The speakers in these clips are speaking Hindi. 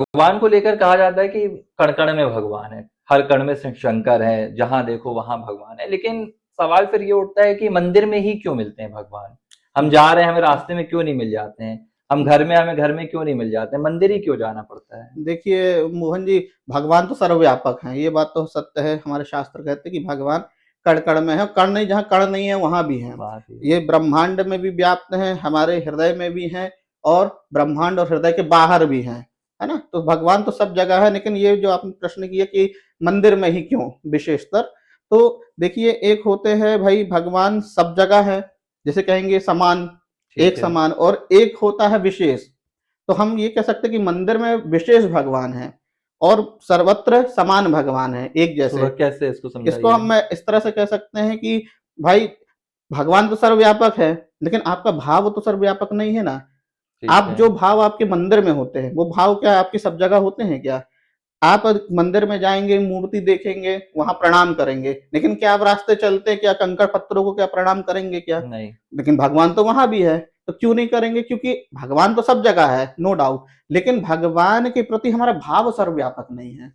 भगवान को लेकर कहा जाता है कि कण-कण में भगवान है, हर कण में शंकर है, जहाँ देखो वहाँ भगवान है। लेकिन सवाल फिर ये उठता है कि मंदिर में ही क्यों मिलते हैं भगवान? हम जा रहे हैं, हमें रास्ते में क्यों नहीं मिल जाते हैं? हम घर में हमें घर में क्यों नहीं मिल जाते हैं? मंदिर ही क्यों जाना पड़ता है? देखिए मोहन जी, भगवान तो सर्वव्यापक हैं, ये बात तो सत्य है। हमारे शास्त्र कहते हैं कि भगवान कण-कण में है, कण नहीं, जहाँ कण नहीं है वहाँ भी हैं। बात ये ये ब्रह्मांड में भी व्याप्त हैं, हमारे हृदय में भी हैं और ब्रह्मांड और हृदय के बाहर भी हैं, है ना? तो भगवान तो सब जगह है, लेकिन ये जो आपने प्रश्न किया कि मंदिर में ही क्यों विशेषतर, तो देखिए एक होते हैं भई भगवान सब जगह है, जैसे कहेंगे समान, ठीक एक है। समान, और एक होता है विशेष। तो हम ये कह सकते हैं कि मंदिर में विशेष भगवान हैं और सर्वत्र समान भगवान हैं, एक थोड़ा जैसे। कैसे इसको इसको समझाइए? हम मैं इस तरह से कह सकते हैं कि भाई भगवान तो सर्वव्यापक है, लेकिन आपका भाव तो सर्वव्यापक नहीं है ना। ठीक आप है। जो भाव आपके मंदिर में होते हैं, वो भाव क्या आपकी सब जगह होते हैं क्या? आप मंदिर में जाएँगे, मूर्ति देखेंगे, वहाँ प्रणाम करेंगे, लेकिन क्या आप रास्ते चलते क्या कंकड़ पत्थरों को क्या प्रणाम करेंगे क्या? नहीं। लेकिन भगवान तो वहाँ भी है, तो क्यों नहीं करेंगे? क्योंकि भगवान तो सब जगह है, नो डाउट, लेकिन भगवान के प्रति हमारा भाव सर्वव्यापक नहीं है।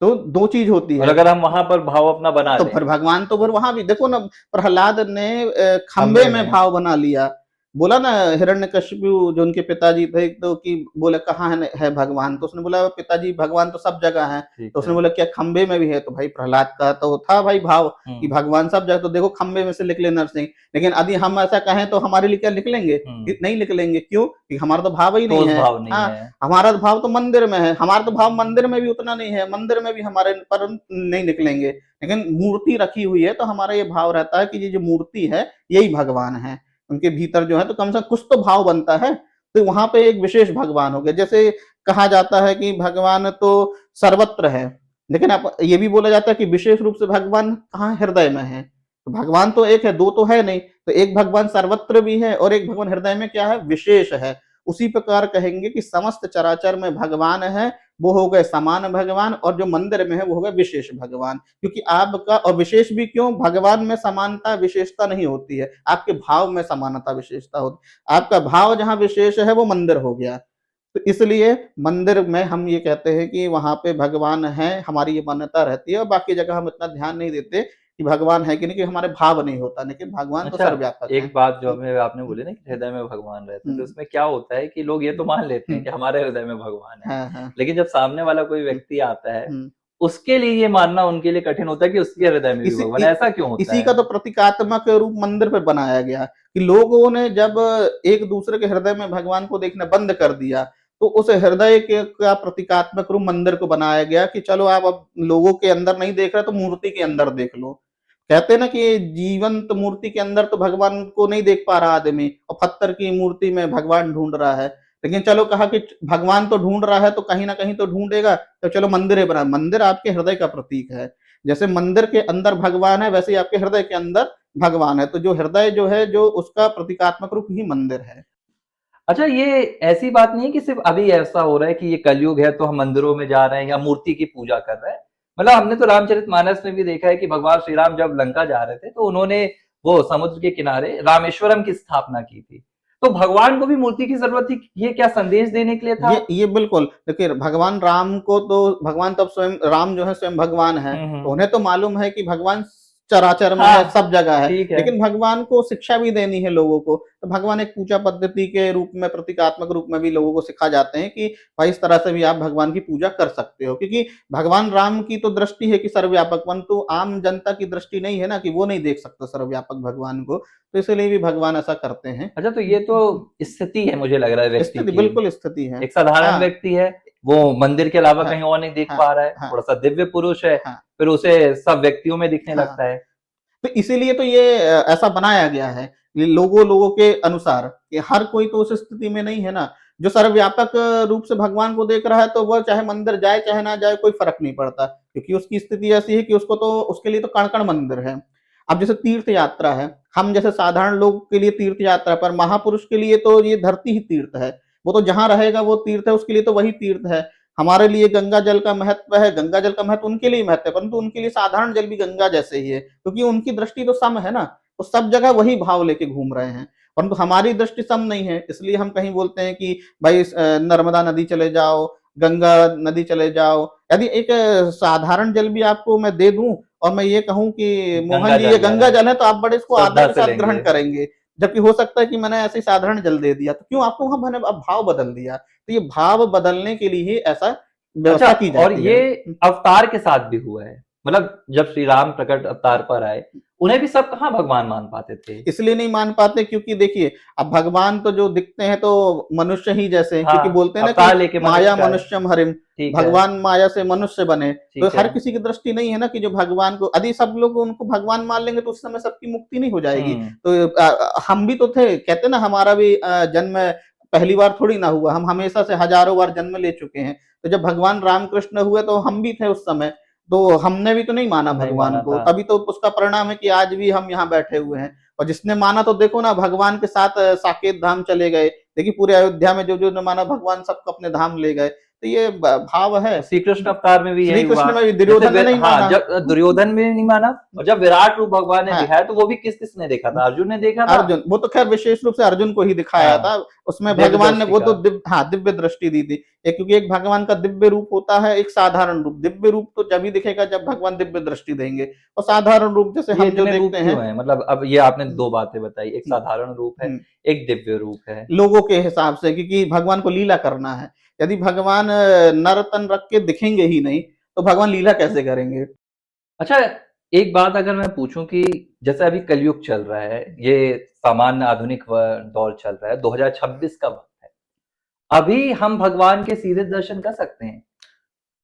तो 2 चीज़ होती और है। अगर हम वहाँ पर भाव अपना बना तो लें, फिर भगवान तो फिर वहाँ भी देखो ना, प्रहलाद ने खंबे खंबे में में, भाव बना लिया। बोला ना हिरण्यकशिपु जो उनके पिताजी थे, तो कि बोले कहाँ है भगवान? तो उसने बोला पिताजी भगवान तो सब जगह हैं। ठीक तो उसने है। बोला क्या खंबे में भी है? तो भाई प्रहलाद का तो था भाई भाव कि हुँ, भगवान सब जगह, तो देखो खंबे में से निकले नरसिंह। लेकिन यदि हम ऐसा कहें तो हमारे लिए क्या लिख लेंगे? हुँ। कि नहीं लिख लेंगे, क्यों? कि हमारा तो भाव ही नहीं ठोस है। भाव नहीं हाँ, है। हमारा तो भाव तो मंदिर में है, हमारा तो भाव मंदिर में भी उतना नहीं है, मंदिर में भी हमारे पर नहीं निकलेंगे। लेकिन मूर्ति रखी हुई है तो हमारा ये भाव रहता है कि ये जो मूर्ति है यही भगवान है। उनके भीतर जो है तो कम से कम कुछ तो भाव बनता है। तो वहाँ पे एक विशेष भगवान हो गया। जैसे कहा जाता है कि भगवान तो सर्वत्र है, लेकिन आप ये भी बोला जाता है कि विशेष रूप से भगवान कहाँ हृदय में है। तो भगवान तो एक है, 2 तो है नहीं। तो एक भगवान सर्वत्र भी है और एक भगवान हृदय में क्या है? विशेष है। उसी प्रकार कहेंगे कि समस्त चराचर में भगवान है, वो हो गए समान भगवान, और जो मंदिर में है वो हो गए विशेष भगवान। क्योंकि आपका और विशेष भी क्यों? भगवान में समानता विशेषता नहीं होती है, आपके भाव में समानता विशेषता होती है। आपका भाव जहाँ विशेष है वो मंदिर हो गया। तो इसलिए मंदिर में हम ये कहते हैं कि वहाँ पे भगवान हैं, हमारी ये मान्यता रहती है, और बाकी जगह हम इतना ध्यान नहीं देते कि भगवान है कि नहीं, कि हमारे भाव नहीं होता, लेकिन भगवान तो अच्छा, सर्वव्यापक एक हैं। बात जो हुँ, हमें आपने हुँ, बोली ना कि हृदय में भगवान रहते हैं, तो हुँ, इसमें क्या होता है कि लोग ये तो मान लेते हुँ, हैं कि हमारे हृदय में भगवान है। हाँ, हाँ, लेकिन जब सामने वाला कोई हुँ, व्यक्ति आता है, हुँ। उसके लिए ये मानना उनके लिए कठिन होता है कि उसके हृदय में भी इसी भगवान है, ऐसा क्यों होता इसी का है? तो प्रतीकात्मक रूप मंदिर पे बनाया गया कि लोगों ने जब एक दूसरे के हृदय में भगवान को देखना बंद कर दिया, तो उस हृदय के का प्रतीकात्मक रूप मंदिर को बनाया गया कि चलो आप अब लोगों के अंदर नहीं देख रहे तो मूर्ति के अंदर देख लो। कहते हैं ना कि जीवंत मूर्ति के अंदर तो भगवान को नहीं देख पा रहा आदमी, और पत्थर की मूर्ति में भगवान ढूंढ रहा है। लेकिन चलो कहा कि भगवान तो ढूंढ रहा है तो कहीं ना कहीं तो ढूंढेगा, तो चलो मंदिर है बना। मंदिर आपके हृदय का प्रतीक है। जैसे मंदिर के अंदर भगवान है, वैसे ही आपके हृदय के अंदर भगवान है। तो जो हृदय जो है, जो उसका प्रतीकात्मक रूप ही मंदिर है। अच्छा, ये ऐसी बात नहीं है कि सिर्फ़ अभी ऐसा हो रहा है कि ये कलयुग है तो हम मंदिरों में जा रहे हैं या मूर्ति की पूजा कर रहे हैं। मतलब हमने तो रामचरितमानस में भी देखा है कि भगवान श्री राम जब लंका जा रहे थे, तो उन्होंने वो समुद्र के किनारे रामेश्वरम की स्थापना की थी। तो भगवान को भी मूर्ति की ज़रूरत थी, ये क्या संदेश देने के लिए था? ये बिल्कुल देखिए, भगवान राम को तो भगवान तब स्वयं राम जो है स्वयं भगवान है, हुँ, तो हुँ। उन्हें तो मालूम है कि भगवान चराचर में है, हाँ, सब जगह है। ठीक है। लेकिन भगवान को शिक्षा भी देनी है लोगों को, तो भगवान एक पूजा पद्धति के रूप में, प्रतीकात्मक रूप में भी लोगों को सिखा जाते हैं कि भाई इस तरह से भी आप भगवान की पूजा कर सकते हो। क्योंकि भगवान राम की तो दृष्टि है कि सर्वव्यापक, परंतु आम जनता की दृष्टि नहीं है ना, कि वो नहीं देख सकता सर्वव्यापक भगवान को, तो इसलिए भी भगवान ऐसा करते हैं। अच्छा, तो ये तो स्थिति है मुझे लग रहा है व्यक्ति स्थिति की। बिल्कुल स्थिति है। एक साधारण हाँ, व्यक्ति है, वो मंदिर के अलावा हाँ, कहीं और नहीं देख हाँ, पा रहा है, हाँ, थोड़ा-सा दिव्य पुरुष है, हाँ, फिर उसे सब व्यक्तियों में दिखने हाँ। लगता है। तो इसीलिए तो ये ऐसा बनाया गया है, ये लोगों लोगों के अनुसार, कि हर कोई तो उस स्थिति में नहीं है ना। जो सर्वव्यापक रूप से भगवान को देख रहा है, तो वह चाहे मंदिर जाए चाहे ना जाए कोई फ़र्क नहीं पड़ता, क्योंकि उसकी स्थिति ऐसी है कि उसको तो उसके लिए तो कण-कण मंदिर है। अब जैसे तीर्थ यात्रा है, हम जैसे साधारण लोग के लिए तीर्थ यात्रा, पर महापुरुष के लिए तो ये धरती ही तीर्थ है। वो तो जहाँ रहेगा वो तीर्थ है, उसके लिए तो वही तीर्थ है। हमारे लिए गंगा जल का महत्व है, गंगा जल का महत्व उनके लिए महत्व है, परंतु उनके लिए साधारण जल भी गंगा जैसे ही है, क्योंकि उनकी दृष्टि तो सम है ना, वो सब जगह वही भाव लेके घूम रहे हैं। परंतु हमारी दृष्टि सम नहीं है, इसलिए हम कहीं बोलते हैं कि भाई नर्मदा नदी चले जाओ, गंगा नदी चले जाओ। यदि एक साधारण जल भी आपको मैं दे दूं और मैं ये कहूं कि गंगा मोहन जी ये जल गंगा जल है, तो आप बड़े इसको आदर श्रद्धा के से साथ ग्रहण लेंगे। करेंगे। जबकि हो सकता है कि मैंने ऐसे ही साधारण जल दे दिया, तो क्यों आपको वहां मैंने अब भाव बदल दिया। तो ये भाव बदलने के लिए ही ऐसा अच्छा, व्यवस्था की और जाती ये है। अवतार के साथ भी हुआ है। मतलब जब श्री राम प्रकट अवतार पर आए, उन्हें भी सब कहाँ भगवान मान पाते थे। इसलिए नहीं मान पाते क्योंकि देखिए, अब भगवान तो जो दिखते हैं तो मनुष्य ही जैसे हैं, क्योंकि हाँ, बोलते हैं ना कि अवतार लेके माया मनुष्य आए। मनुष्यम हरिम, ठीक है, भगवान माया से मनुष्य बने। तो ठीक है। हर किसी की दृष्टि नहीं है ना कि जो भगवान को, यदि सब लोग उनको भगवान मान लेंगे तो उस समय सबकी मुक्ति नहीं हो जाएगी। हुँ। तो हम भी तो थे, कहते ना हमारा भी जन्म पहली बार थोड़ी ना हुआ, हम हमेशा से हजारों बार जन्म ले चुके हैं। तो जब भगवान रामकृष्ण हुए तो हम भी थे उस समय, तो हमने भी तो नहीं माना नहीं भगवान माना को, था। तभी तो उसका परिणाम है कि आज भी हम यहाँ बैठे हुए हैं। और जिसने माना तो देखो ना, भगवान के साथ साकेत धाम चले गए। देखिए पूरे अयोध्या में जो जो ने माना भगवान सबको अपने धाम ले गए। तो ये भाव है। और श्री कृष्ण अवतार में भी श्री यही हुआ। कृष्ण में भी जैसे दुर्योधन ने नहीं हाँ, माना। जब दुर्योधन में नहीं माना, और जब विराट रूप भगवान ने हाँ, दिखाया तो वो भी किस किसने देखा था, अर्जुन ने देखा था। अर्जुन, वो तो खैर विशेष रूप से अर्जुन को ही दिखाया हाँ, था। उसमें दिव्य भगवान ने दृष्टि वो का। तो दिव्य दृष्टि दी थी। क्योंकि एक भगवान का दिव्य रूप होता है, एक साधारण रूप। दिव्य रूप तो जब ही दिखेगा जब भगवान दिव्य दृष्टि देंगे, और साधारण रूप जैसे ये हम जो इतने देखते रूप हैं। क्यों हैं? मतलब अब ये आपने दो बातें बताई, एक हम्म, साधारण रूप है, हम्म, एक दिव्य रूप है। लोगों के हिसाब से, क्योंकि भगवान को लीला करना है। यदि भगवान नर तन रख के दिखेंगे ही नहीं तो भगवान लीला कैसे करेंगे। अच्छा, एक बात अगर मैं पूछूं कि जैसे अभी कलयुग चल रहा है, ये सामान्य आधुनिक दौर चल रहा है, 2026 का वक्त है, अभी हम भगवान के सीधे दर्शन कर सकते हैं।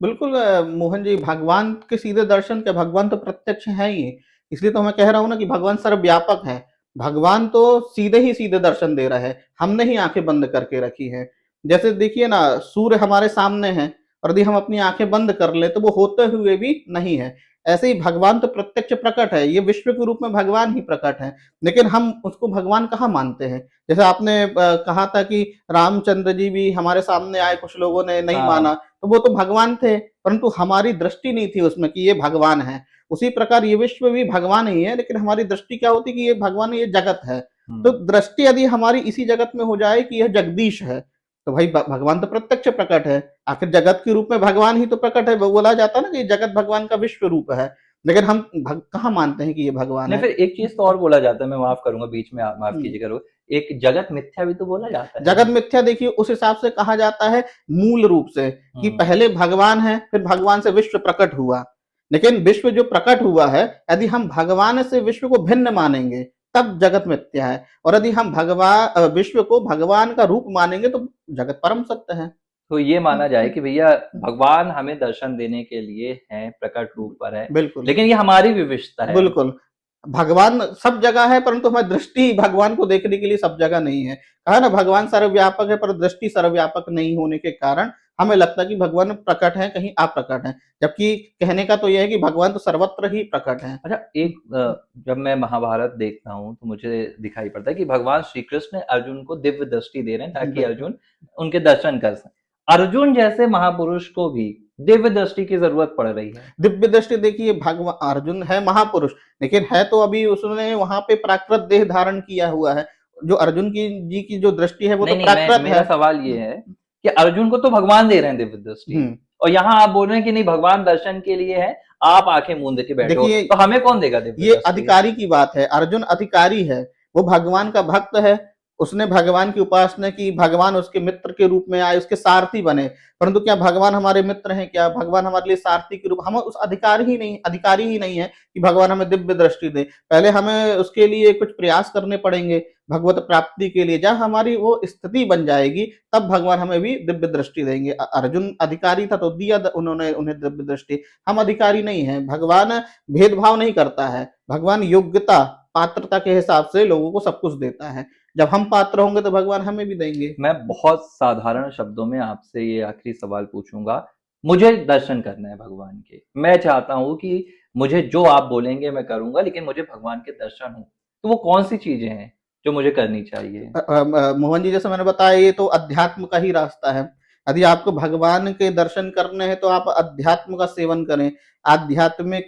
बिल्कुल मोहन जी, भगवान के सीधे दर्शन के, भगवान तो प्रत्यक्ष है ही। इसलिए तो मैं कह रहा हूं ना कि भगवान सर्वव्यापक है। भगवान तो सीधे ही सीधे दर्शन दे रहा है, हमने ही आंखें बंद करके रखी है। जैसे देखिए ना, सूर्य हमारे सामने है, और यदि हम अपनी आंखें बंद कर ले तो वो होते हुए भी नहीं है। ऐसे ही भगवान तो प्रत्यक्ष प्रकट है, ये विश्व के रूप में भगवान ही प्रकट है। लेकिन हम उसको भगवान कहाँ मानते हैं। जैसे आपने कहा था कि रामचंद्र जी भी हमारे सामने आए, कुछ लोगों ने नहीं माना, हाँ। तो वो तो भगवान थे, परंतु हमारी दृष्टि नहीं थी उसमें कि ये भगवान है। उसी प्रकार ये विश्व भी भगवान ही है, लेकिन हमारी दृष्टि क्या होती है कि ये भगवान, ये जगत है। तो हम्म। दृष्टि यदि हमारी इसी जगत में हो जाए कि यह जगदीश है, तो भाई भगवान तो प्रत्यक्ष प्रकट है। आखिर जगत के रूप में भगवान ही तो प्रकट है। वो बोला जाता है ना कि जगत भगवान का विश्व रूप है। लेकिन हम कहाँ मानते हैं कि ये भगवान नहीं, है। फिर एक चीज तो और बोला जाता है, मैं माफ करूंगा बीच में, आप माफ हम्म। कीजिएगा, एक जगत मिथ्या भी तो बोला जाता है। जगत मिथ्या देखिए उस हिसाब से कहा जाता है, मूल रूप से, कि हम्म। पहले भगवान है, फिर भगवान से विश्व प्रकट हुआ। लेकिन विश्व जो प्रकट हुआ है, यदि हम भगवान से विश्व को भिन्न मानेंगे तब जगत मिथ्या है। और यदि हम भगवान विश्व को भगवान का रूप मानेंगे तो जगत परम सत्य है। तो ये माना जाए हम्म, कि भैया भगवान हमें दर्शन देने के लिए हैं, प्रकट रूप पर है, बिल्कुल, लेकिन ये हमारी विविधता है। बिल्कुल। भगवान सब जगह है, परंतु हमारी दृष्टि भगवान को देखने के लिए सब जगह नहीं है। कहा ना, भगवान सर्वव्यापक है पर दृष्टि सर्वव्यापक नहीं होने के कारण हमें लगता है कि भगवान प्रकट है, कहीं अप्रकट है। जबकि कहने का तो यह है कि भगवान तो सर्वत्र ही प्रकट है। अच्छा, एक जब मैं महाभारत देखता हूँ तो मुझे दिखाई पड़ता है कि भगवान श्री कृष्ण अर्जुन को दिव्य दृष्टि दे रहे हैं ताकि बिल्कुल। अर्जुन उनके दर्शन कर सके। अर्जुन जैसे महापुरुष को भी दिव्य दृष्टि की जरूरत पड़ रही है। दिव्य दृष्टि देखिए, भगवान अर्जुन है महापुरुष, लेकिन है तो अभी उसने वहां पे प्राकृत देह धारण किया हुआ है। जो अर्जुन की जी की जो दृष्टि है वो तो नहीं नहीं, मैं प्राकृत है। मेरा सवाल ये है कि अर्जुन को तो भगवान दे रहे हैं दिव्य दृष्टि, हम्म। और यहाँ आप बोल रहे हैं कि नहीं, भगवान दर्शन के लिए है, आप आंखें मूंद के बैठो, देखिए, तो हमें कौन देगा दिव्य ये दृष्टि। अधिकारी की बात है। अर्जुन अधिकारी है, वो भगवान का भक्त है। उसने भगवान की उपासना की, भगवान उसके मित्र के रूप में आए, उसके सारथी बने। परंतु क्या भगवान हमारे मित्र हैं? क्या भगवान हमारे लिए सारथी के रूप, हम उस अधिकारी ही नहीं है कि भगवान हमें दिव्य दृष्टि दे। पहले हमें उसके लिए कुछ प्रयास करने पड़ेंगे भगवत प्राप्ति के लिए। जब हमारी वो स्थिति बन जाएगी तब भगवान हमें भी दिव्य दृष्टि देंगे। अर्जुन अधिकारी था तो दिया उन्होंने उन्हें दिव्य दृष्टि। हम अधिकारी नहीं है। भगवान भेदभाव नहीं करता है। भगवान योग्यता, पात्रता के हिसाब से लोगों को सब कुछ देता है। जब हम पात्र होंगे तो भगवान हमें भी देंगे। मैं बहुत साधारण शब्दों में आपसे ये आखिरी सवाल पूछूंगा। मुझे दर्शन करना है भगवान के, मैं चाहता हूँ कि मुझे जो आप बोलेंगे मैं करूंगा, लेकिन मुझे भगवान के दर्शन हो, तो वो कौन सी चीजें हैं जो मुझे करनी चाहिए। मोहन जी, जैसे मैंने बताया, ये तो अध्यात्म का ही रास्ता है। यदि आपको भगवान के दर्शन करने हैं तो आप अध्यात्म का सेवन करें, आध्यात्मिक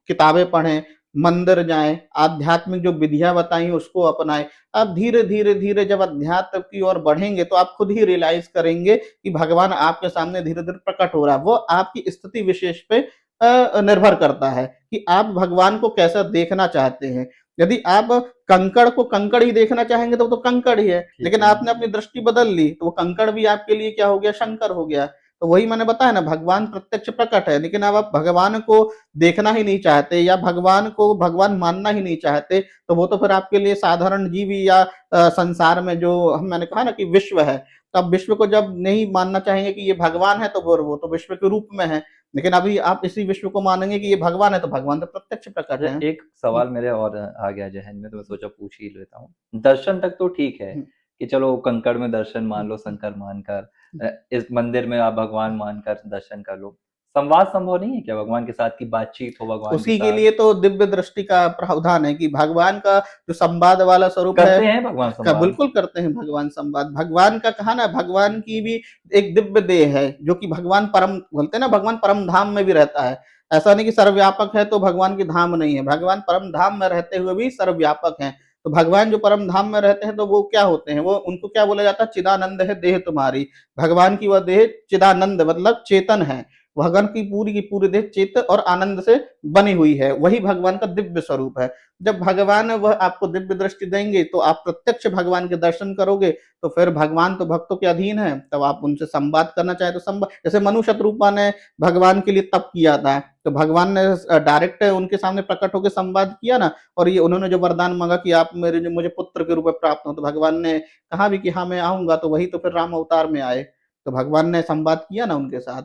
किताबें पढ़ें, मंदिर जाएं, आध्यात्मिक जो विधियां बताई उसको अपनाएं। आप धीरे धीरे धीरे जब अध्यात्म की ओर बढ़ेंगे तो आप खुद ही रियलाइज करेंगे कि भगवान आपके सामने धीरे धीरे प्रकट हो रहा है। वो आपकी स्थिति विशेष पे निर्भर करता है कि आप भगवान को कैसा देखना चाहते हैं। यदि आप कंकड़ को कंकड़ ही देखना चाहेंगे तो वो तो कंकड़ ही है, ठीक लेकिन है। आपने अपनी दृष्टि बदल ली तो वो कंकड़ भी आपके लिए क्या हो गया, शंकर हो गया। तो वही मैंने बताया ना, भगवान प्रत्यक्ष प्रकट है, लेकिन अब आप भगवान को देखना ही नहीं चाहते या भगवान को भगवान मानना ही नहीं चाहते, तो वो तो फिर आपके लिए साधारण जीवी या संसार में जो हम मैंने कहा ना कि विश्व है, तो अब विश्व को जब नहीं मानना चाहेंगे कि ये भगवान है तो फिर वो तो विश्व के रूप में है। लेकिन अभी आप इसी विश्व को मानेंगे कि ये भगवान है, तो भगवान तो प्रत्यक्ष प्रकट अच्छा, है। एक सवाल मेरे और आ गया ज़हन में, तो मैं सोचा पूछ ही लेता हूँ। दर्शन तक तो ठीक है हुँ, कि चलो कंकड़ में दर्शन मान हुँ, लो, हुँ, शंकर मानकर हुँ। इस मंदिर में आप भगवान मानकर दर्शन कर लो। संवाद संभव नहीं है क्या भगवान के साथ, की बातचीत हो भगवान के उसी के साथ? लिए तो दिव्य दृष्टि का प्रावधान है कि भगवान का जो संवाद वाला स्वरूप है, करते हैं भगवान का संवाद? बिल्कुल करते हैं भगवान संवाद। भगवान का कहा ना, भगवान की भी एक दिव्य देह है, जो कि भगवान परम बोलते हैं ना, भगवान परम धाम में भी रहता है। ऐसा नहीं कि सर्वव्यापक है तो भगवान की धाम नहीं है, भगवान परम धाम में रहते हुए भी सर्वव्यापक हैं। तो भगवान जो परम धाम में रहते हैं तो वो क्या होते हैं, वो उनको क्या बोला जाता है, चिदानंद है देह तुम्हारी। भगवान की वह देह चिदानंद मतलब चेतन है। भगवान की पूरी देह चित्त और आनंद से बनी हुई है, वही भगवान का दिव्य स्वरूप है। जब भगवान वह आपको दिव्य दृष्टि देंगे तो आप प्रत्यक्ष भगवान के दर्शन करोगे, तो फिर भगवान तो भक्तों के अधीन है, तब आप उनसे संवाद करना चाहे तो संवाद, जैसे मनु शतरूपा ने भगवान के लिए तप किया था, तो भगवान ने डायरेक्ट उनके सामने प्रकट होकर संवाद किया ना, और ये उन्होंने जो वरदान मांगा कि आप मेरे जो मुझे पुत्र के रूप में प्राप्त हो, तो भगवान ने कहा भी कि हाँ मैं आऊंगा, तो वही तो फिर राम अवतार में आए, तो भगवान ने संवाद किया ना उनके साथ।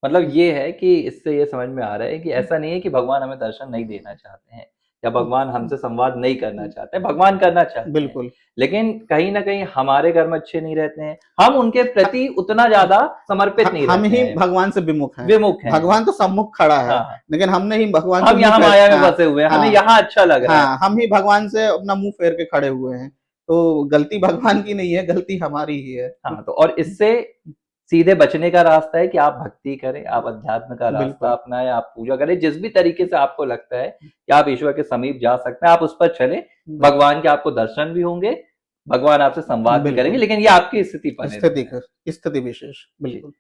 मतलब ये है कि इससे ये समझ में आ रहा है कि ऐसा नहीं है कि भगवान हमें दर्शन नहीं देना चाहते हैं या भगवान हमसे संवाद नहीं करना चाहते हैं, भगवान करना चाहते हैं। बिल्कुल। लेकिन कहीं न कहीं हमारे कर्म अच्छे नहीं रहते हैं, हम उनके प्रति उतना ज़्यादा समर्पित नहीं हम रहते ही हैं, भगवान से विमुख हैं। विमुख हैं। भगवान तो सम्मुख खड़ा है, हाँ, लेकिन हमने ही भगवान से हम मुँह यहाँ फेर माया में हाँ, बसे हुए हैं, हमें हाँ, यहाँ अच्छा लग रहा है। हाँ, हम ही भगवान से अपना मुँह फेर के खड़े हुए हैं। तो गलती भगवान की नहीं है, गलती हमारी ही है। हाँ, तो और इससे सीधे बचने का रास्ता है कि आप भक्ति करें, आप अध्यात्म का रास्ता बिल्कुल, अपनाएँ, आप पूजा करें, जिस भी तरीके से आपको लगता है कि आप ईश्वर के समीप जा सकते हैं, आप उस पर चलें। बिल्कुल, भगवान के आपको दर्शन भी होंगे, भगवान आपसे संवाद भी करेंगे, बिल्कुल। लेकिन ये आपकी स्थिति पर निर्भर है। स्थिति विशेष, जी। बिल्कुल।